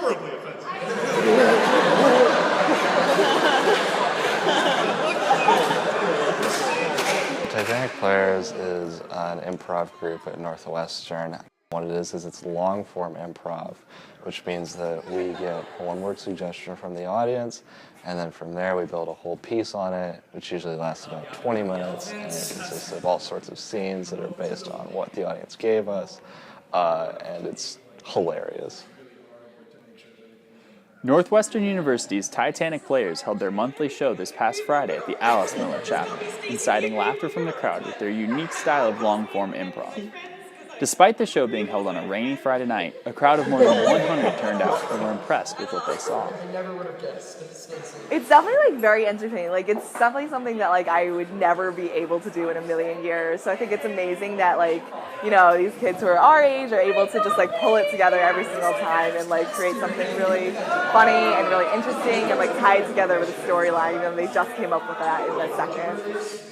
horribly offensive. Titanic Players is an improv group at Northwestern. What it is it's long-form improv, which means that we get a one-word suggestion from the audience, and then from there we build a whole piece on it, which usually lasts about 20 minutes, and it consists of all sorts of scenes that are based on what the audience gave us, and it's hilarious. Northwestern University's Titanic Players held their monthly show this past Friday at the Alice Miller Chapel, inciting laughter from the crowd with their unique style of long-form improv. Despite the show being held on a rainy Friday night, a crowd of more than 100 turned out and were impressed with what they saw. I never would have guessed. It's definitely very entertaining. It's definitely something that I would never be able to do in a million years. So I think it's amazing that these kids who are our age are able to just pull it together every single time and create something really funny and really interesting and tie it together with a storyline. They just came up with that in a second.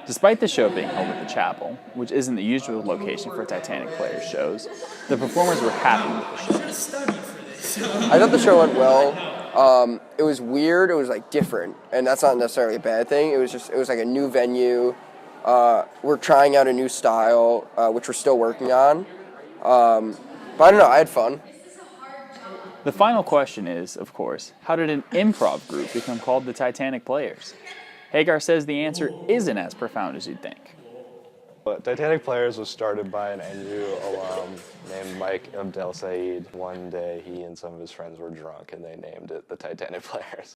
Despite the show being held at the chapel, which isn't the usual location for Titanic Players shows, the performers were happy with the show. I thought the show went well. It was weird. It was different, and that's not necessarily a bad thing. It was a new venue. We're trying out a new style, which we're still working on. But I don't know. I had fun. The final question is, of course, how did an improv group become called the Titanic Players? Hagar says the answer isn't as profound as you'd think. But Titanic Players was started by an NU alum named Mike Abdel Said. One day he and some of his friends were drunk and they named it the Titanic Players.